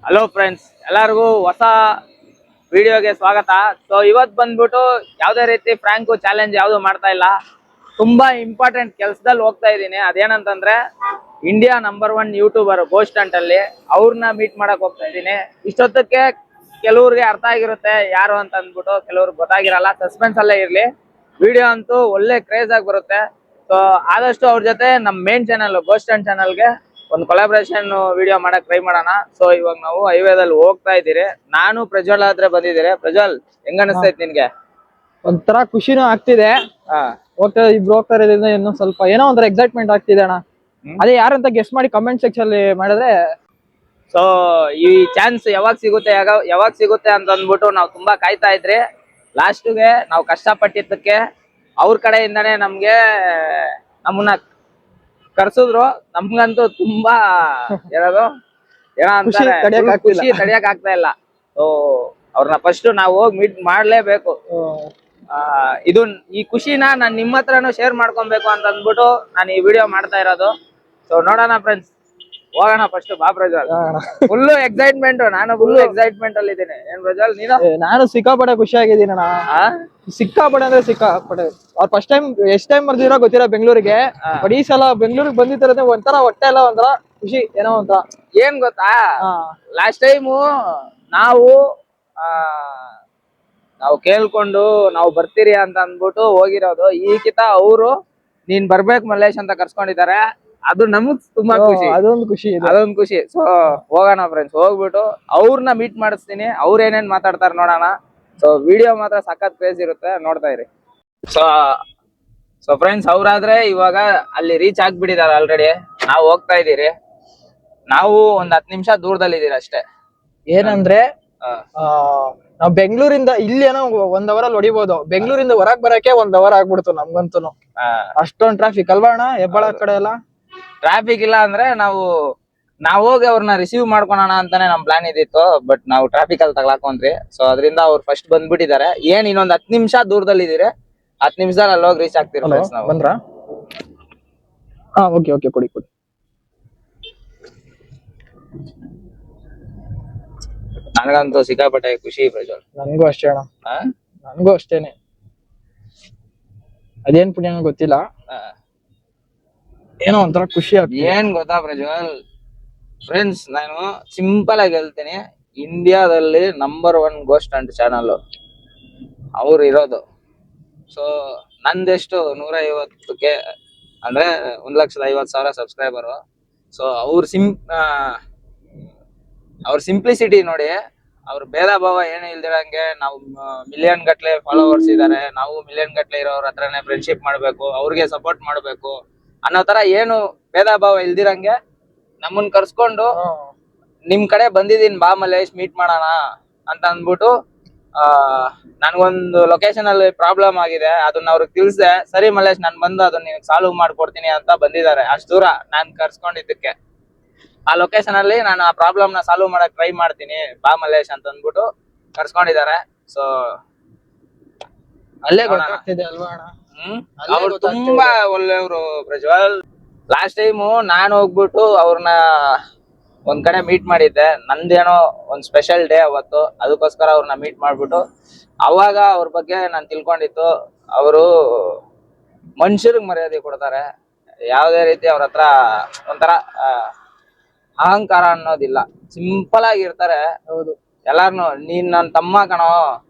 Hello friends, ಎಲ್ಲರಿಗೂ ಹೊಸ ವಿಡಿಯೋಗೆ ಸ್ವಾಗತ. ಸೊ ಇವತ್ತು ಬಂದ್ಬಿಟ್ಟು ಯಾವುದೇ ರೀತಿ ಫ್ರಾಂಕು ಚಾಲೆಂಜ್ ಯಾವುದು ಮಾಡ್ತಾ ಇಲ್ಲ. ತುಂಬಾ ಇಂಪಾರ್ಟೆಂಟ್ ಕೆಲಸದಲ್ಲಿ ಹೋಗ್ತಾ ಇದ್ದೀನಿ. ಅದೇನಂತಂದ್ರೆ India number 1 YouTuber ghost hunt ಅಲ್ಲಿ ಅವ್ರನ್ನ ಮೀಟ್ ಮಾಡಕ್ ಹೋಗ್ತಾ ಇದ್ದೀನಿ. ಇಷ್ಟೊತ್ತಕ್ಕೆ ಕೆಲವ್ರಿಗೆ ಅರ್ಥ ಆಗಿರುತ್ತೆ ಯಾರು ಅಂತ ಅಂದ್ಬಿಟ್ಟು, ಕೆಲವ್ರಿಗೆ ಗೊತ್ತಾಗಿರಲ್ಲ. ಸಸ್ಪೆನ್ಸ್ ಅಲ್ಲೇ ಇರ್ಲಿ. ವಿಡಿಯೋ ಅಂತೂ ಒಳ್ಳೆ ಕ್ರೇಜ್ ಆಗಿ ಬರುತ್ತೆ. ಸೊ ಆದಷ್ಟು ಅವ್ರ ಜೊತೆ ನಮ್ಮ ಮೇನ್ ಚಾನಲ್ ಗೋಸ್ಟ್ ಹಂಟ್ ಚಾನಲ್ಗೆ ಒಂದು ಕೊಲಾಬ್ರೇಷನ್ ವಿಡಿಯೋ ಮಾಡಕ್ ಟ್ರೈ ಮಾಡೋಣ. ಸೊ ಇವಾಗ ನಾವು ಹೈವೇದಲ್ಲಿ ಹೋಗ್ತಾ ಇದ್ದೀರಿ. ನಾನು ಪ್ರಜ್ವಲ್ ಆದ್ರೆ ಬಂದಿದ್ದೀರಿ. ಪ್ರಜ್ವಲ್, ಹೆಂಗ ಅನಿಸ್ತೈತಿ ನಿನ್ಗೆ? ಒಂಥರ ಖುಷಿನೂ ಆಗ್ತಿದೆ. ಇಬ್ರು ಹೋಗ್ತಾ ಇರೋದ್ರಿಂದ ಇನ್ನೂ ಸ್ವಲ್ಪ ಏನೋ ಒಂಥರ ಎಕ್ಸೈಟ್ಮೆಂಟ್ ಆಗ್ತಿದೆ ಅಣ್ಣ. ಅದೇ ಯಾರಂತ ಗೆಸ್ಟ್ ಮಾಡಿ ಕಮೆಂಟ್ ಸೆಕ್ಷನ್ ಅಲ್ಲಿ ಮಾಡಿದ್ರೆ. ಸೊ ಈ ಚಾನ್ಸ್ ಯಾವಾಗ ಸಿಗುತ್ತೆ ಅಂತ ಅಂದ್ಬಿಟ್ಟು ನಾವು ತುಂಬಾ ಕಾಯ್ತಾ ಇದ್ರಿ. ಲಾಸ್ಟ್ಗೆ ನಾವು ಕಷ್ಟಪಟ್ಟಿದ್ದಕ್ಕೆ ಅವ್ರ ಕಡೆಯಿಂದಾನೇ ನಮ್ಮನ್ನ ಕರ್ಸಿದ್ರು. ನಮ್ಗಂತೂ ತುಂಬಾ ಖುಷಿ ತಡಿಯಕ್ ಆಗ್ತಾ ಇಲ್ಲ. ಸೊ ಅವ್ರನ್ನ ಫಸ್ಟ್ ನಾವು ಹೋಗಿ ಮೀಟ್ ಮಾಡ್ಲೇಬೇಕು. ಈ ಖುಷಿನ ನಾನು ನಿಮ್ಮ ಹತ್ರನೂ ಶೇರ್ ಮಾಡ್ಕೊಬೇಕು ಅಂತ ಅಂದ್ಬಿಟ್ಟು ನಾನು ಈ ವಿಡಿಯೋ ಮಾಡ್ತಾ ಇರೋದು. ಸೊ ನೋಡೋಣ ಫ್ರೆಂಡ್ಸ್, ಹೋಗೋಣ. ಫಸ್ಟ್ ಬಾ ಪ್ರಜ್ವಲ್. ಫುಲ್ ಎಕ್ಸೈಟ್ಮೆಂಟ್, ನಾನು ಫುಲ್ ಎಕ್ಸೈಟ್ಮೆಂಟ್ ಅಲ್ಲಿ ಇದ್ದೀನಿ. ಏನ್ ಪ್ರಜ್ವಲ್ ನೀನು? ನಾನು ಸಿಕ್ಕಾಪಟ್ಟೆ ಖುಷಿ ಆಗಿದ್ದೀನಿ ಅಣ್ಣ. ಸಿಕ್ಕಾಪಟ್ಟೆ ಅಂದ್ರೆ ಸಿಕ್ಕಾಪಟ್ಟೆ. ಅವ್ರು ಫಸ್ಟ್ ಟೈಮ್ ಎಷ್ಟ್ ಟೈಮ್ ಬರ್ದಿರೋ ಗೊತ್ತಿಲ್ಲ ಬೆಂಗಳೂರಿಗೆ. ಬಟ್ ಈ ಸಲ ಬೆಂಗಳೂರಿಗೆ ಬಂದಿರೋದೇ ಒಂಥರ ಹೊಟ್ಟೆ ಎಲ್ಲ ಒಂಥರ ಖುಷಿ. ಏನೋ ಒಂಥರ ಏನ್ ಗೊತ್ತಾ, ಲಾಸ್ಟ್ ಟೈಮು ನಾವು ಕೇಳ್ಕೊಂಡು ನಾವು ಬರ್ತೀರಿ ಅಂತ ಅಂದ್ಬಿಟ್ಟು ಹೋಗಿರೋದು. ಈಗಿತ ಅವರು ನೀನ್ ಬರ್ಬೇಕು ಮಲ್ಲೇಶ್ ಅಂತ ಕರ್ಸ್ಕೊಂಡಿದ್ದಾರೆ. ಅದು ನಮಗ್ ತುಂಬಾ ಖುಷಿ. ಅದೊಂದು ಖುಷಿ. ಸೊ ಹೋಗೋಣ ಫ್ರೆಂಡ್ಸ್. ಹೋಗ್ಬಿಟ್ಟು ಅವ್ರನ್ನ ಮೀಟ್ ಮಾಡಿಸ್ತೀನಿ. ಅವ್ರ ಏನೇನ್ ಮಾತಾಡ್ತಾರ ನೋಡೋಣ. ಸೊ ವಿಡಿಯೋ ಮಾತ್ರ ಸಖತ್ ಕ್ರೇಜ್ ಇರುತ್ತೆ, ನೋಡ್ತಾ ಇರಿ. ಸೊ ಫ್ರೆಂಡ್ಸ್, ಅವ್ರಾದ್ರೆ ಇವಾಗ ಅಲ್ಲಿ ರೀಚ್ ಆಗ್ಬಿಟ್ಟಿದ್ದಾರೆ ಆಲ್ರೆಡಿ. ನಾವು ಹೋಗ್ತಾ ಇದೀರಿ. ನಾವು ಒಂದ್ 10 ನಿಮಿಷ ದೂರದಲ್ಲಿ ಇದೀರಿ ಅಷ್ಟೇ. ಏನಂದ್ರೆ ನಾವ್ ಬೆಂಗಳೂರಿಂದ ಇಲ್ಲಿ ಏನೋ 1 ಅವರ್ ಅಲ್ಲಿ ಹೊಡಿಬಹುದು. ಬೆಂಗಳೂರಿಂದ ಹೊರಗ್ ಬರಕ್ಕೆ 1 ಅವರ್ ಆಗ್ಬಿಡ್ತು ನಮ್ಗಂತೂ. ಅಷ್ಟೊಂದ್ ಟ್ರಾಫಿಕ್ ಅಲ್ವಾ ಅಣ್ಣ? ಹೆಬ್ಬಾಳ ಕಡೆ ಎಲ್ಲ ಟ್ರಾಫಿಕ್ ಇಲ್ಲ ಅಂದ್ರೆ ನಾವು ಹೋಗಿ ಅವ್ರನ್ನ ರಿಸೀವ್ ಮಾಡ್ಕೊಳೋಣ ಅಂತಾನೆ ನಮ್ ಪ್ಲಾನ್ ಇದ್ದಿತ್ತು. ಬಟ್ ನಾವು ಟ್ರಾಫಿಕ್ ಅಲ್ಲಿ ತಗ್ಲಾಕೊಂಡ್ರಿ. ಸೊ ಅದರಿಂದ ಅವ್ರು ಫಸ್ಟ್ ಬಂದ್ಬಿಟ್ಟಿದ್ದಾರೆ. ಏನ್ ಇನ್ನೊಂದ್ 10 ನಿಮಿಷ ದೂರದಲ್ಲಿ ಇದೀರಿ. 10 ನಿಮಿಷದಲ್ಲಿ ಅಲ್ಲಿ ಹೋಗಿ ರೀಚ್ ಆಗ್ತೀವಿ. ಬಂದ್ರ? ಓಕೆ ಕೊಡಿ. ನನಗಂತೂ ಸಿಕ್ಕಾಪಟ್ಟೆ ಖುಷಿ ಪ್ರಜ್ವಲ್. ನನ್ಗೂ ಅಷ್ಟೇ ಅಣ್ಣ. ನನ್ಗೂ ಅಷ್ಟೇನೆ. ಅದೇನ್ ಪುಣ್ಯ ಗೊತ್ತಿಲ್ಲ, ಏನೋ ಒಂಥರ ಖುಷಿ ಆಗ್ತದೆ. ಏನ್ ಗೊತ್ತಾ ಪ್ರಜ್ವಲ್ ಫ್ರೆಂಡ್ಸ್, ನಾನು ಸಿಂಪಲ್ ಆಗಿ ಹೇಳ್ತೀನಿ. ಇಂಡಿಯಾದಲ್ಲಿ ನಂಬರ್ 1 ಗೋಸ್ಟ್ ಹಂಟ್ ಚಾನಲ್ ಅವ್ರು ಇರೋದು. ಸೊ ನಂದೆಷ್ಟು 150ಕ್ಕೆ ಅಂದ್ರೆ 1,50,000 ಸಬ್ಸ್ಕ್ರೈಬರು. ಸೊ ಅವ್ರ ಸಿಂಪ್ಲಿಸಿಟಿ ನೋಡಿ. ಅವ್ರ ಭೇದ ಭಾವ ಏನು ಇಲ್ದಿರಂಗೆ, ನಾವು ಮಿಲಿಯನ್ ಗಟ್ಲೆ ಫಾಲೋವರ್ಸ್ ಇದಾರೆ, ನಾವು ಮಿಲಿಯನ್ ಗಟ್ಲೆ ಇರೋರ ಹತ್ರನೇ ಫ್ರೆಂಡ್ಶಿಪ್ ಮಾಡ್ಬೇಕು, ಅವ್ರಿಗೆ ಸಪೋರ್ಟ್ ಮಾಡ್ಬೇಕು ಅನ್ನೋ ತರ ಏನು ಭೇದ ಭಾವ ಇಲ್ದಿರಂಗೆ ನಮ್ಮನ್ ಕರ್ಸ್ಕೊಂಡು ನಿಮ್ ಕಡೆ ಬಂದಿದೀನಿ ಬಾ ಮಲ್ಲೇಶ್ ಮೀಟ್ ಮಾಡೋಣ ಅಂತ ಅಂದ್ಬಿಟ್ಟು, ನನ್ಗೊಂದು ಲೊಕೇಶನ್ ಅಲ್ಲಿ ಪ್ರಾಬ್ಲಮ್ ಆಗಿದೆ, ಅದನ್ನ ಅವ್ರಿಗೆ ತಿಳಿಸ್ದೆ. ಸರಿ ಮಲ್ಲೇಶ್, ನಾನ್ ಬಂದು ಅದನ್ನ ನಿನಗೆ ಸಾಲ್ವ್ ಮಾಡ್ಕೊಡ್ತೀನಿ ಅಂತ ಬಂದಿದ್ದಾರೆ. ಅಷ್ಟು ದೂರ ನಾನ್ ಕರ್ಸ್ಕೊಂಡಿದ್ದಕ್ಕೆ ಆ ಲೊಕೇಶನ್ ಅಲ್ಲಿ ನಾನು ಆ ಪ್ರಾಬ್ಲಮ್ ನ ಸಾಲ್ವ್ ಮಾಡಕ್ ಟ್ರೈ ಮಾಡ್ತೀನಿ ಬಾ ಮಲ್ಲೇಶ್ ಅಂತ ಅಂದ್ಬಿಟ್ಟು ಕರ್ಸ್ಕೊಂಡಿದ್ದಾರೆ. ಸೊ ಅಲ್ಲೇ ಗೊತ್ತಾಗ್ತಿದೆ ಅಲ್ವಾ ಅಣ್ಣ? ಅವ್ರು ತುಂಬಾ ಒಳ್ಳೆಯವರು ಪ್ರಜ್ವಲ್. ಲಾಸ್ಟ್ ಟೈಮು ನಾನು ಹೋಗ್ಬಿಟ್ಟು ಅವ್ರನ್ನ ಒಂದ್ ಕಡೆ ಮೀಟ್ ಮಾಡಿದ್ದೆ. ನಂದೇನೋ ಒಂದ್ ಸ್ಪೆಷಲ್ ಡೇ ಅವತ್ತು, ಅದಕ್ಕೋಸ್ಕರ ಅವ್ರನ್ನ ಮೀಟ್ ಮಾಡ್ಬಿಟ್ಟು ಅವಾಗ ಅವ್ರ ಬಗ್ಗೆ ನಾನು ತಿಳ್ಕೊಂಡಿತ್ತು. ಅವರು ಮನುಷ್ಯರಿಗೆ ಮರ್ಯಾದೆ ಕೊಡ್ತಾರೆ. ಯಾವ್ದೇ ರೀತಿ ಅವ್ರ ಹತ್ರ ಒಂಥರ ಅಹಂಕಾರ ಅನ್ನೋದಿಲ್ಲ. ಸಿಂಪಲ್ ಆಗಿರ್ತಾರೆ. ಹೌದು. ಎಲ್ಲಾರ್ನು ನೀನ್ ನನ್ ತಮ್ಮ ಕಣೋ,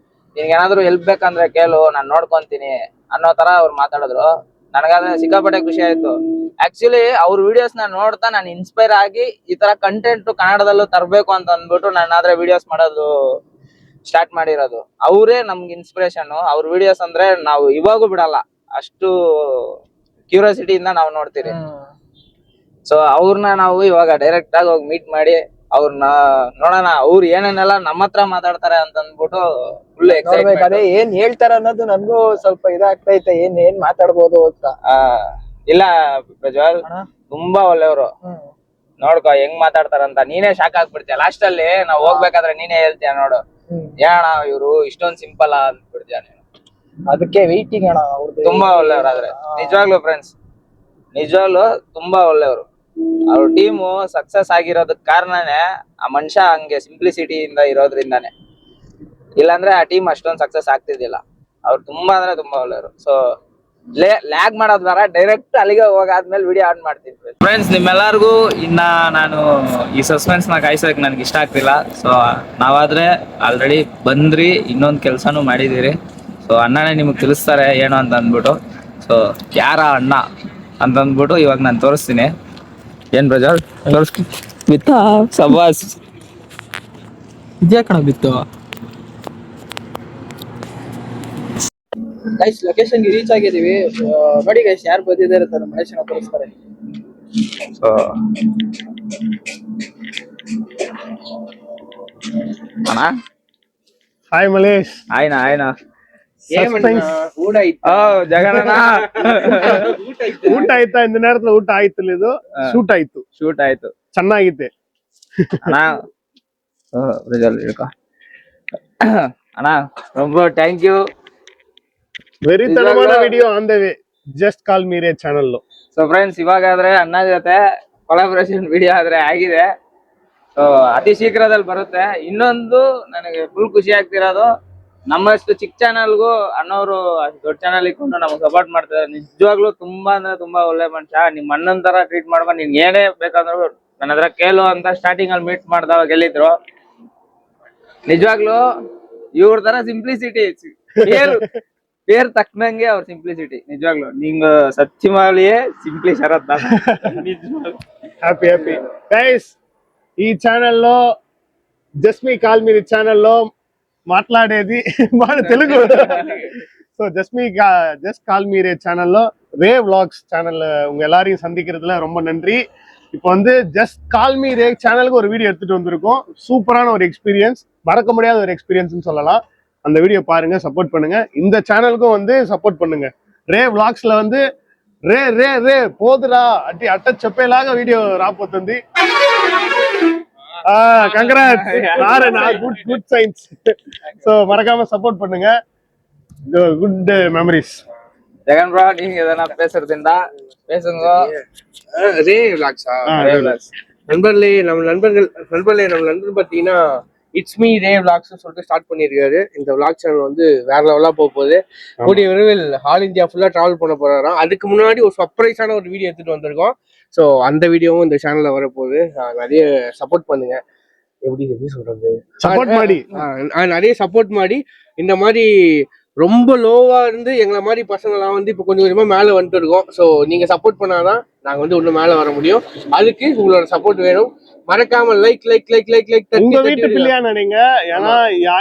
ನಿನ್ಗೇನಾದ್ರು ಹೆಲ್ಪ್ ಬೇಕಂದ್ರೆ ಕೇಳು, ನಾನ್ ನೋಡ್ಕೊಂತೀನಿ ಅನ್ನೋ ತರ ಅವ್ರು ಮಾತಾಡಿದ್ರು. ನನಗಾದ್ರೆ ಸಿಕ್ಕಾಪಟ್ಟೆ ಖುಷಿ ಆಯ್ತು. ಆಕ್ಚುಲಿ ಅವ್ರ ವಿಡಿಯೋಸ್ ನ ನೋಡ್ತಾ ನಾನು ಇನ್ಸ್ಪೈರ್ ಆಗಿ ಈ ತರ ಕಂಟೆಂಟ್ ಕನ್ನಡದಲ್ಲೂ ತರ್ಬೇಕು ಅಂತ ಅಂದ್ಬಿಟ್ಟು ನಾನಾದ್ರೆ ವಿಡಿಯೋಸ್ ಮಾಡೋದು ಸ್ಟಾರ್ಟ್ ಮಾಡಿರೋದು. ಅವರೇ ನಮ್ಗೆ ಇನ್ಸ್ಪಿರೇಷನ್. ಅವ್ರ ವಿಡಿಯೋಸ್ ಅಂದ್ರೆ ನಾವು ಇವಾಗೂ ಬಿಡಲ್ಲ, ಅಷ್ಟು ಕ್ಯೂರಿಯಾಸಿಟಿಯಿಂದ ನಾವು ನೋಡ್ತೀರಿ. ಸೊ ಅವ್ರನ್ನ ನಾವು ಇವಾಗ ಡೈರೆಕ್ಟ್ ಆಗಿ ಹೋಗಿ ಮೀಟ್ ಮಾಡಿ ಅವ್ರನ್ನ ನೋಡೋಣ, ಅವ್ರು ಏನೇನೆಲ್ಲ ನಮ್ಮ ಹತ್ರ ಮಾತಾಡ್ತಾರೆ ಅಂತ ಅಂದ್ಬಿಟ್ಟು ಫುಲ್ ಎಕ್ಸೈಟ್ಮೆಂಟ್. ಅದೇ ಏನ್ ಹೇಳ್ತಾರ ಅನ್ನೋದು ನನ್ಗೂ ಸ್ವಲ್ಪ ಇದಾಗ್ತೈತೆ. ಏನ್ ಮಾತಾಡ್ಬೋದು ಅಂತ. ಇಲ್ಲ ಪ್ರಜ್ವಲ್, ತುಂಬಾ ಒಳ್ಳೆಯವರು. ನೋಡ್ಕೊ ಹೆಂಗ್ ಮಾತಾಡ್ತಾರಂತ, ನೀನೇ ಶಾಕ್ ಆಗ್ಬಿಡ್ತೀಯ. ಲಾಸ್ಟ್ ಅಲ್ಲಿ ನಾವ್ ಹೋಗ್ಬೇಕಾದ್ರೆ ನೀನೇ ಹೇಳ್ತೀಯ ನೋಡು, ಏನಣ್ಣ ಇವ್ರು ಇಷ್ಟೊಂದ್ ಸಿಂಪಲ್ ಅಂದ್ಬಿಡ್ತೀಯ ನೀನು. ಅದಕ್ಕೆ ವೈಟಿಂಗ್ ಅಣ್ಣ. ತುಂಬಾ ಒಳ್ಳೆಯವ್ರು. ಆದ್ರೆ ನಿಜವಾಗ್ಲು ಫ್ರೆಂಡ್ಸ್, ನಿಜವಾಗ್ಲು ತುಂಬಾ ಒಳ್ಳೆಯವರು. ಅವ್ರ ಟೀಮು ಸಕ್ಸಸ್ ಆಗಿರೋದಕ್ ಕಾರಣನೇ ಆ ಮನುಷ್ಯ ಹಂಗೆ ಸಿಂಪ್ಲಿಸಿಟಿಯಿಂದ ಇರೋದ್ರಿಂದಾನೆ. ಇಲ್ಲಾಂದ್ರೆ ಆ ಟೀಮ್ ಅಷ್ಟೊಂದು ಸಕ್ಸಸ್ ಆಗ್ತಿದ್ದಿಲ್ಲ. ಅವ್ರು ತುಂಬಾ ಅಂದ್ರೆ ತುಂಬಾ ಒಳ್ಳೆಯವರು. ಸೊ ಲ್ಯಾಗ್ ಮಾಡೋದ್ ಬೇಡ, ಡೈರೆಕ್ಟ್ ಅಲ್ಲಿಗೆ ಹೋಗಾದ್ಮೇಲೆ ವಿಡಿಯೋ ಆನ್ ಮಾಡ್ತಿದ್ವಿ. ಫ್ರೆಂಡ್ಸ್, ನಿಮ್ಮೆಲ್ಲರಿಗೂ ಇನ್ನ ನಾನು ಈ ಸಸ್ಪೆನ್ಸ್ ನ ಕಾಯಿಸೋಕೆ ನನ್ಗೆ ಇಷ್ಟ ಆಗ್ತಿಲ್ಲ. ಸೊ ನಾವಾದ್ರೆ ಆಲ್ರೆಡಿ ಬಂದ್ರಿ, ಇನ್ನೊಂದು ಕೆಲ್ಸಾನು ಮಾಡಿದೀರಿ. ಸೊ ಅಣ್ಣನೇ ನಿಮ್ಗೆ ತಿಳಿಸ್ತಾರೆ ಏನು ಅಂತ ಅಂದ್ಬಿಟ್ಟು. ಸೊ ಯಾರ ಅಣ್ಣ ಅಂತ ಅಂದ್ಬಿಟ್ಟು ಇವಾಗ ನಾನು ತೋರಿಸ್ತೀನಿ. ಏನ್ ಪ್ರಜ್ವಲ್ ಬಿತ್ತ ಸಬಾಸ್ ಇದ್ಯಾ ಕಣ ಬಿತ್ತು. ಗೈಸ್ ಲೊಕೇಶನ್ ರೀಚ್ ಆಗಿದೀವಿ. ನೋಡಿ ಗೈಸ್, ಯಾರು ಬಂದಿದ್ದಾರೆ ಅಂತ ಮಹೇಶ್ ತೋರಿಸ್ತಾರೆ. ಸೊ ಅಣ್ಣ ಹಾಯ್ ಮಲೇಶ್. ಆಯ್ನಾ ಜಗಣ್ಣ ಊಟ ಆಯ್ತಾ? இந்த நேரத்துல ಊಟ ಆಯ್ತಿಲ್ಲ, ಇದು ಶೂಟ್ ಆಯ್ತು. ಶೂಟ್ ಆಯ್ತು, ಚೆನ್ನಾಗಿತ್ತೆ ಅಣ್ಣ. ಅಣ್ಣ ரொம்ப ಥ್ಯಾಂಕ್ ಯು. ವೆರಿತನವಾದ video on the way, just call Meere channel. So friends, ಇವಾಗಾದ್ರೆ ಅಣ್ಣ ಜೊತೆ ಕೊಲಾಬ್ರೇಷನ್ ವಿಡಿಯೋ ಆದ್ರೆ ಆಗಿದೆ. ಸೊ ಅತಿ ಶೀಘ್ರದಲ್ಲಿ ಬರುತ್ತೆ. ಇನ್ನೊಂದು ನನಗೆ ಫುಲ್ ಖುಷಿ ಆಗ್ತಿರೋದು, ನಮ್ಮಷ್ಟು ಚಿಕ್ಕ ಚಾನಲ್ಗೂ ಅಣ್ಣವರು ದೊಡ್ಡ ಚಾನಲ್ ಇಟ್ಕೊಂಡು ನಮ್ಗೆ ಸಪೋರ್ಟ್ ಮಾಡ್ತಾರೆ. ನಿಜವಾಗ್ಲೂ ತುಂಬಾ ಅಂದ್ರೆ ತುಂಬಾ ಒಳ್ಳೆ ಮನುಷ್ಯ. ನಿಮ್ ಅಣ್ಣನ್ ತರ ಟ್ರೀಟ್ ಮಾಡ್ಕೊಂಡು ನಿನ್ ಏನೇ ಬೇಕಾದ್ರು ನನ್ನ ಹತ್ರ ಕೇಳು ಅಂತ ಸ್ಟಾರ್ಟಿಂಗ್ ಅಲ್ಲಿ ಮೀಟ್ ಮಾಡ್ದವಾಗ ಗೆಲ್ಲಿದ್ರು. ನಿಜವಾಗ್ಲೂ ಇವ್ರ ತರ ಸಿಂಪ್ಲಿಸಿಟಿ, பேர் ತಕ್ಕನಂಗೆ ಅವ್ರ ಸಿಂಪ್ಲಿಸಿಟಿ. ನಿಜವಾಗ್ಲು ನಿಂಗ ಸತ್ಯಮಾಲಿಯೇ simply Sarath. Happy happy guys. ఈ ఛానల్లో జస్మీ కాల్ మీరే ఛానల్లో మాట్లాడేది మన Telugu. So just call Meere சேனல்ல ரே விளாக்ஸ் சேனல்ல உங்க எல்லாரையும் சந்திக்கிறதுல ரொம்ப நன்றி. இப்போ வந்து ஜஸ்ட் கால் மீரே சேனலுக்கு ஒரு வீடியோ எடுத்துட்டு வந்திருக்கோம். சூப்பரான ஒரு எக்ஸ்பீரியன்ஸ், மறக்க முடியாத ஒரு எக்ஸ்பீரியன்ஸ்னு சொல்லலாம். அந்த வீடியோ பாருங்க, சப்போர்ட் பண்ணுங்க. இந்த சேனலுக்கும் வந்து சப்போர்ட் பண்ணுங்க. ரே விளாக்ஸ்ல வந்து ரே ரே ரே போதுடா అట్టి అట్ట చెప్పేలాగా వీడియో రాబోతుంది. కంగ్రాట్స్. Good signs. సో மறக்காம சப்போர்ட் பண்ணுங்க. Good memories. ஜெகன் ப்ரோ, நீங்க எதனா பேசுறதுண்டா பேசுங்க. ரே விளாக்ஸா? நண்பர்களே, நம்ம நண்பர் பார்த்தீங்கன்னா இட்ஸ் மீ ரே விளாக்ஸ் சொல்லிட்டு ஸ்டார்ட் பண்ணியிருக்காரு. இந்த விளாக் சேனல் வந்து வேற லெவலா போகுது. கூடிய விரைவில் ஆல் இந்தியா ஃபுல்லா டிராவல் பண்ண போறாராம். அதுக்கு முன்னாடி ஒரு சர்ப்ரைஸான ஒரு வீடியோ எடுத்துட்டு வந்திருக்கோம். ஸோ அந்த வீடியோவும் இந்த சேனல்ல வரப்போகுது. நிறைய சப்போர்ட் பண்ணுங்க. எப்படி சொல்றது, சப்போர்ட் ಮಾಡಿ நிறைய சப்போர்ட் ಮಾಡಿ. இந்த மாதிரி ரொம்ப லோவா இருந்து எங்களை மாதிரி பசங்களாம் வந்து இப்போ கொஞ்சம் கொஞ்சமா மேல வந்துட்டு இருக்கோம். ஸோ நீங்க சப்போர்ட் பண்ணாதான் நாங்க வந்து இன்னும் மேல வர முடியும். அதுக்கு உங்களோட சப்போர்ட் வேணும். மறக்காம like like like like like உங்க வீட்டு பிள்ளையா நினைங்க. ஏன்னா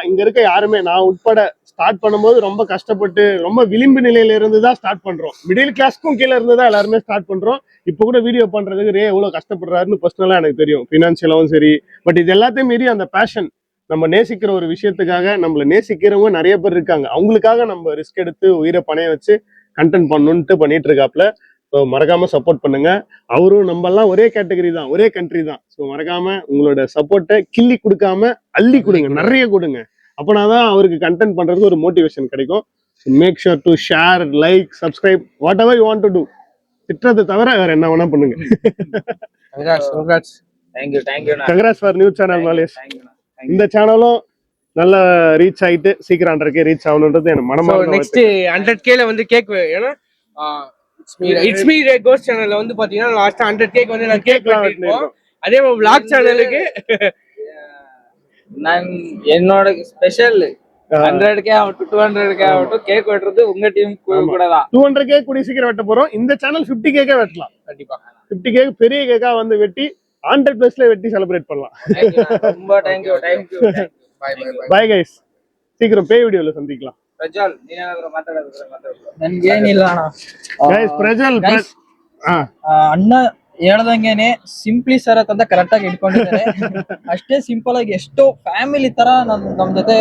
இங்க இருக்க யாருமே, நான் உட்பட ஸ்டார்ட் பண்ணும்போது ரொம்ப கஷ்டப்பட்டு ரொம்ப விளிம்பு நிலையில இருந்து தான் ஸ்டார்ட் பண்றோம். மிடில் கிளாஸ்க்கும் கீழே இருந்து தான் எல்லாருமே ஸ்டார்ட் பண்றோம். இப்போ கூட வீடியோ பண்றதுக்கு ரே எவ்வளவு கஷ்டப்படுறாருன்னு பர்சனலா எனக்கு தெரியும். பினான்சியலாவும் சரி. பட் இது எல்லாத்தையும் மீறி அந்த பேஷன், நம்ம நேசிக்கிற ஒரு விஷயத்துக்காக நம்மள நேசிக்கிறவங்க நிறைய பேர் இருக்காங்க. அவங்களுக்காக நம்ம ரிஸ்க் எடுத்து உயிரை பணைய வச்சு கண்டென்ட் பண்ணணும்ட்டு பண்ணிட்டு இருக்காப்ல. ஸோ மறக்காம சப்போர்ட் பண்ணுங்க. அவரும் நம்ம எல்லாம் ஒரே கேட்டகரி தான், ஒரே கண்ட்ரி தான். ஸோ மறக்காம உங்களோட சப்போர்ட்டை கிள்ளி கொடுக்காம அள்ளி கொடுங்க, நிறைய கொடுங்க. அப்பனாதான் அவருக்கு கண்டென்ட் பண்றதுக்கு ஒரு மோட்டிவேஷன் கிடைக்கும். Make sure to share, like, subscribe, whatever you want to do. திட்டத்தை தவிர வேற என்ன வேணா பண்ணுங்க. Congrats for new channel Malesh. இந்த சேனலும் நல்ல ரீச் ஆயிட்டு சீக்கிரம் 100K ரீச் ஆகணும்ன்றது எனக்கு மனமா. நெக்ஸ்ட் 100K வந்து கேக், ஏன்னா இட்ஸ் மீ ரே கோஸ்ட் சேனல்ல வந்து பாத்தீங்கன்னா லாஸ்ட் 100K வந்து நான் கேக் வெட்டிருக்கோம். அதே மாதிரி vlog சேனலுக்கு நான் என்னோட ஸ்பெஷல் 100K ஆகட்டும் 200K ஆகட்டும் கேக் வெட்டுறது உங்க டீம் கூட தான். 200K கூடி சீக்கிரம் வெட்ட போறோம். இந்த சேனல் 50K வெட்டலாம். கண்டிப்பா 50K பெரிய கேக்கா வந்து வெட்டி 100+ வெட்டி செலிப்ரேட் பண்ணலாம். ரொம்ப thank you. Bye bye bye. Bye guys. ಶೀಘ್ರ ಪೇ ವಿಡಿಯೋಲಿ ಸಂಧಿಕ್ಲಾ. ಪ್ರಜ್ವಲ್, ನೀನೇನಾದ್ರೂ ಮಾತಾಡೋದಿದ್ರೆ ಮಾತಾಡು. ನನ್ಗೇನಿಲ್ಲ ಅಣ್ಣ. ಗೈಸ್ ಪ್ರಜ್ವಲ್ ಅಣ್ಣ ಹೇಳ್ದಂಗೆನೆ ಸಿಂಪ್ಲಿ ಶರತ್ ಅಂತ ಕರೆಕ್ಟ್ ಆಗಿ ಇಟ್ಕೊಂಡಿದ್ದಾರೆ. ಅಷ್ಟೇ ಸಿಂಪಲ್ ಆಗಿ ಎಷ್ಟೋ ಫ್ಯಾಮಿಲಿ ತರ ನಮ್ ಜೊತೆ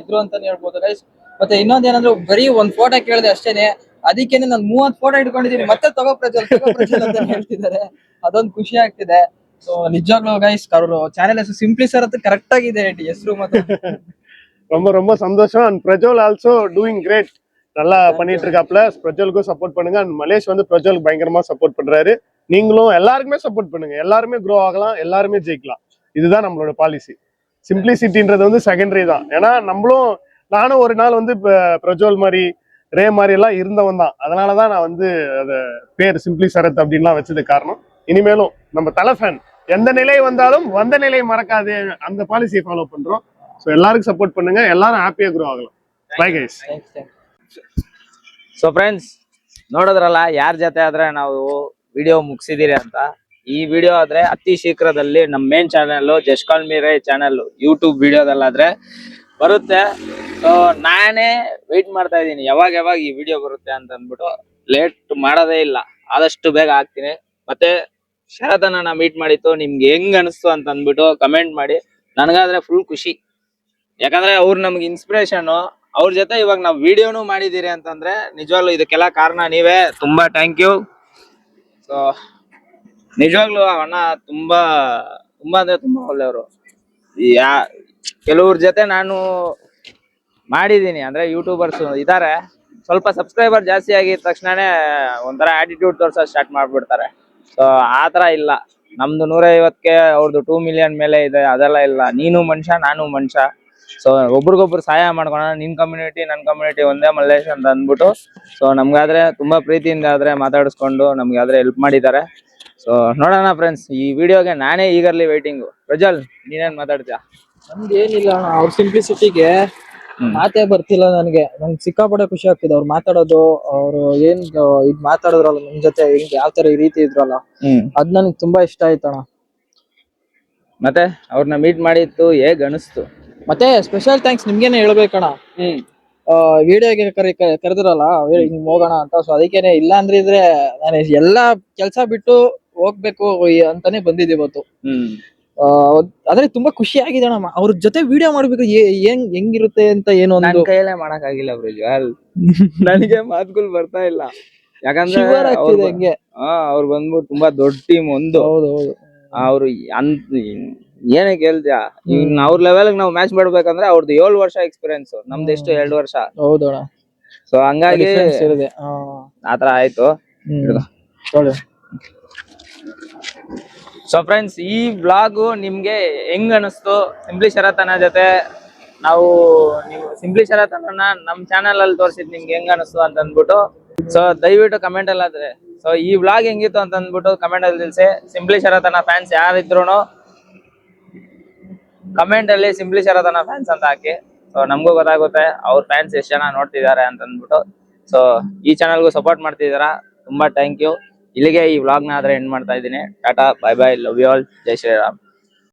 ಇದ್ರು ಅಂತಾನೆ ಹೇಳ್ಬೋದು ಗೈಸ್. ಮತ್ತೆ ಇನ್ನೊಂದೇನಂದ್ರೆ ಬರೀ ಒಂದ್ ಫೋಟೋ ಕೇಳಿದೆ ಅಷ್ಟೇನೆ, ಅದಕ್ಕೇನೆ ನಾನು 30 ಫೋಟೋ ಇಟ್ಕೊಂಡಿದ್ದೀನಿ. ಮತ್ತೆ ತಗೋ ಪ್ರಜ್ವಲ್ ಅಂತ ಹೇಳ್ತಿದ್ದಾರೆ. ಅದೊಂದು ಖುಷಿ ಆಗ್ತಿದೆ. ಸೊ ನಿಜವಾಗ್ಲೂ ಗೈಸ್, ಅವರು ಚಾನೆಲ್ ಹೆಸರು ಸಿಂಪ್ಲಿ ಶರತ್ ಕರೆಕ್ಟ್ ಆಗಿದೆ ಹೆಸರು. ಮತ್ತೆ ரொம்ப ரொம்ப சந்தோஷம். And Prajwal also doing great. நல்லா பண்ணிட்டு இருக்காப்ல. பிரஜ்வலுக்கும் சப்போர்ட் பண்ணுங்க. அண்ட் மலேஷ் வந்து பிரஜ்வலுக்கு பயங்கரமா சப்போர்ட் பண்றாரு. நீங்களும் எல்லாருக்குமே சப்போர்ட் பண்ணுங்க, எல்லாருமே க்ரோ ஆகலாம், எல்லாருமே ஜெயிக்கலாம். இதுதான் நம்மளோட பாலிசி. சிம்பிளிசிட்டின்றது வந்து செகண்டரி தான். ஏன்னா நானும் ஒரு நாள் வந்து இப்ப பிரஜோல் மாதிரி ரே மாதிரி எல்லாம் இருந்தவன் தான். அதனாலதான் நான் வந்து அத பேர் சிம்பிளி சரத் அப்படின்லாம் வச்சது காரணம். இனிமேலும் நம்ம தலை ஃபேன் எந்த நிலை வந்தாலும் வந்த நிலை மறக்காது, அந்த பாலிசியை ஃபாலோ பண்றோம். ஸோ எல்லாருக்கும் சப்போர்ட் பண்ணுங்க, எல்லாரும் ஹாப்பியா க்ரோ ஆகலாம். Bye guys. ಸೊ ಫ್ರೆಂಡ್ಸ್, ನೋಡಿದ್ರಲ್ಲ ಯಾರ ಜೊತೆ ಆದ್ರೆ ನಾವು ವಿಡಿಯೋ ಮುಗಿಸಿದೀರಿ ಅಂತ. ಈ ವಿಡಿಯೋ ಆದ್ರೆ ಅತಿ ಶೀಘ್ರದಲ್ಲಿ ನಮ್ಮ main channel just call me ರೇ ಚಾನೆಲ್ ಯೂಟ್ಯೂಬ್ ವಿಡಿಯೋದಲ್ಲಾದ್ರೆ ಬರುತ್ತೆ. ಸೊ ನಾನೇ ವೆಯ್ಟ್ ಮಾಡ್ತಾ ಇದ್ದೀನಿ ಯಾವಾಗ ಈ ವಿಡಿಯೋ ಬರುತ್ತೆ ಅಂತ ಅಂದ್ಬಿಟ್ಟು. ಲೇಟ್ ಮಾಡೋದೇ ಇಲ್ಲ, ಆದಷ್ಟು ಬೇಗ ಹಾಕ್ತೀನಿ. ಮತ್ತೆ ಶರತನ ಮೀಟ್ ಮಾಡಿತ್ತು, ನಿಮ್ಗೆ ಹೆಂಗ್ ಅನಿಸ್ತು ಅಂತ ಅಂದ್ಬಿಟ್ಟು ಕಮೆಂಟ್ ಮಾಡಿ. ನನಗಾದ್ರೆ ಫುಲ್ ಖುಷಿ, ಯಾಕಂದ್ರೆ ಅವ್ರು ನಮ್ಗೆ ಇನ್ಸ್ಪಿರೇಷನ್. ಅವ್ರ ಜೊತೆ ಇವಾಗ ನಾವು ವಿಡಿಯೋನು ಮಾಡಿದೀರಿ ಅಂತಂದ್ರೆ ನಿಜವಾಗ್ಲೂ ಇದಕ್ಕೆಲ್ಲ ಕಾರಣ ನೀವೇ. ತುಂಬಾ ಥ್ಯಾಂಕ್ ಯು. ಸೊ ನಿಜವಾಗ್ಲೂ ಅಣ್ಣ ತುಂಬಾ ಅಂದ್ರೆ ತುಂಬಾ ಒಳ್ಳೆಯವರು. ಕೆಲವ್ರ ಜೊತೆ ನಾನು ಮಾಡಿದೀನಿ, ಅಂದ್ರೆ ಯೂಟ್ಯೂಬರ್ಸ್ ಇದಾರೆ, ಸ್ವಲ್ಪ ಸಬ್ಸ್ಕ್ರೈಬರ್ ಜಾಸ್ತಿ ಆಗಿದ ತಕ್ಷಣನೇ ಒಂಥರ ಆಟಿಟ್ಯೂಡ್ ತೋರ್ಸೋದು ಸ್ಟಾರ್ಟ್ ಮಾಡ್ಬಿಡ್ತಾರೆ. ಸೊ ಆತರ ಇಲ್ಲ, ನಮ್ದು 150ಕ್ಕೆ ಅವ್ರದ್ದು 2 ಮಿಲಿಯನ್ ಮೇಲೆ ಇದೆ. ಅದೆಲ್ಲ ಇಲ್ಲ, ನೀನು ಮನುಷ್ಯ ನಾನು ಮನುಷ್ಯ. ಸೊ ಒಬ್ರಿಗೊಬ್ರು ಸಹಾಯ ಮಾಡ್ಕೊಳ, ನಿನ್ ಕಮ್ಯುನಿಟಿ ನನ್ ಕಮ್ಯುನಿಟಿ ಒಂದೇ ಮಲ್ಲೇಶ್ ಅಂತ ಅಂದ್ಬಿಟ್ಟು. ಸೊ ನಮ್ಗಾದ್ರೆ ತುಂಬಾ ಪ್ರೀತಿಯಿಂದ ಆದ್ರೆ ಮಾತಾಡಿಸ್ಕೊಂಡು ನಮ್ಗೆ ಆದ್ರೆ ಹೆಲ್ಪ್ ಮಾಡಿದ್ದಾರೆ. ಸೊ ನೋಡೋಣ ಫ್ರೆಂಡ್ಸ್, ಈ ವಿಡಿಯೋಗೆ ನಾನೇ ಈಗರ್ಲಿ ವೇಟಿಂಗು. ಪ್ರಜ್ವಲ್, ನೀನೇನ್ ಮಾತಾಡ್ತೀಯ? ನಮ್ದು ಏನಿಲ್ಲ ಅಣ್ಣ, ಅವ್ರ ಸಿಂಪ್ಲಿಸಿಟಿಗೆ ಮಾತೇ ಬರ್ತಿಲ್ಲ ನನಗೆ ಸಿಕ್ಕಾಪಟ್ಟೆ ಖುಷಿ ಆಗ್ತಿದೆ ಅವ್ರು ಮಾತಾಡೋದು. ಅವ್ರು ಏನ್ ಇದ್ ಮಾತಾಡಿದ್ರಲ್ಲ ನಮ್ ಜೊತೆ, ಹಿಂಗ್ ಯಾವ ತರ ಈ ರೀತಿ ಇದ್ರಲ್ಲ, ಅದ್ ನನ್ಗೆ ತುಂಬಾ ಇಷ್ಟ ಆಯ್ತಣ್ಣ. ಮತ್ತೆ ಅವ್ರನ್ನ ಮೀಟ್ ಮಾಡಿತ್ತು ಹೇಗ್ ಅನಿಸ್ತು? ಮತ್ತೆ ಸ್ಪೆಷಲ್ ಥ್ಯಾಂಕ್ಸ್ ನಿಮ್ಗೇನೆ ಹೇಳ್ಬೇಕಣ್ಣ. ವಿಡಿಯೋಗೆ ಕರೆದ್ರಲ್ಲ ಹಿಂಗ್ ಹೋಗೋಣ ಅಂತ. ಸೊ ಅದಕ್ಕೇನೆ, ಇಲ್ಲ ಇದ್ರೆ ನಾನು ಎಲ್ಲಾ ಕೆಲ್ಸ ಬಿಟ್ಟು ಹೋಗ್ಬೇಕು ಅಂತಾನೆ ಬಂದಿದ್ದೆ ಇವತ್ತು. ಆದ್ರೆ ತುಂಬಾ ಖುಷಿ ಆಗಿದೆ ಅಣ್ಣ, ಅವ್ರ ಜೊತೆ ವಿಡಿಯೋ ಮಾಡ್ಬೇಕು. ಹೆಂಗಿರುತ್ತೆ ಅಂತ ಏನೋ ನನ್ ಕೈಯಲ್ಲೇ ಮಾಡಕ್ ಆಗಿಲ್ಲ ಪ್ರಜ್ವಲ್, ನನಗೆ ಮಾತುಗಳು ಬರ್ತಾ ಇಲ್ಲ. ಯಾಕಂದ್ರೆ ಹೆಂಗೆ ಅವ್ರು ಬಂದ್ಬಿಟ್ಟು ತುಂಬಾ ದೊಡ್ಡ ಟೀಮ್ ಒಂದು. ಅವ್ರು ಏನೇ ಕೇಳ್ತೀಯ, ಅವ್ರ ಲೆವೆಲ್ ನಾವು ಮ್ಯಾಚ್ ಮಾಡ್ಬೇಕಂದ್ರೆ ಅವ್ರದ್ದು 7 ವರ್ಷ ಎಕ್ಸ್ಪೀರಿಯನ್ಸ್, ನಮ್ದು ಎಷ್ಟು 2 ವರ್ಷ. ಹೌದಣ್ಣ. ಸೊ ಹಂಗಾಗಿ ಆತರ ಆಯ್ತು. ಸೊ ಫ್ರೆಂಡ್ಸ್, ಈ ವ್ಲಾಗ್ ನಿಮ್ಗೆ ಹೆಂಗ್ ಅನಿಸ್ತು? ಸಿಂಪ್ಲಿ ಶರತನ ಜೊತೆ ನೀವು ಸಿಂಪ್ಲಿ ಶರತನ ನಮ್ ಚಾನೆಲ್ ಅಲ್ಲಿ ತೋರಿಸಿದ್ ನಿಮ್ಗೆ ಹೆಂಗ್ ಅನಿಸ್ತು ಅಂತ ಅಂದ್ಬಿಟ್ಟು ಸೊ ದಯವಿಟ್ಟು ಕಮೆಂಟ್ ಅಲ್ಲಿ ಆದ್ರೆ ಸೊ ಈ ವ್ಲಾಗ್ ಹೆಂಗಿತ್ತು ಅಂತ ಅಂದ್ಬಿಟ್ಟು ಕಮೆಂಟ್ ಅಲ್ಲಿ ತಿಳಿಸಿ. ಸಿಂಪ್ಲಿ ಶರತನ ಫ್ಯಾನ್ಸ್ ಯಾರಿದ್ರು ಕಮೆಂಟ್ ಅಲ್ಲಿ ಸಿಂಪ್ಲಿ ಶರತನ ಫ್ಯಾನ್ಸ್ ಅಂತ ಹಾಕಿ. ಸೊ ನಮಗೂ ಗೊತ್ತಾಗುತ್ತೆ ಅವ್ರ ಫ್ಯಾನ್ಸ್ ಎಷ್ಟು ಜನ ನೋಡ್ತಿದ್ದಾರೆ ಅಂತ ಅಂದ್ಬಿಟ್ಟು. ಸೊ ಈ ಚಾನಲ್ಗೂ ಸಪೋರ್ಟ್ ಮಾಡ್ತಿದ್ದೀರಾ, ತುಂಬಾ ಥ್ಯಾಂಕ್ ಯು. ಇಲ್ಲಿಗೆ ಈ ವ್ಲಾಗ್ ನ ಆದ್ರೆ ಎಂಡ್ ಮಾಡ್ತಾ ಇದ್ದೀನಿ. Tata, bye bye, love you all, Jai Shriram.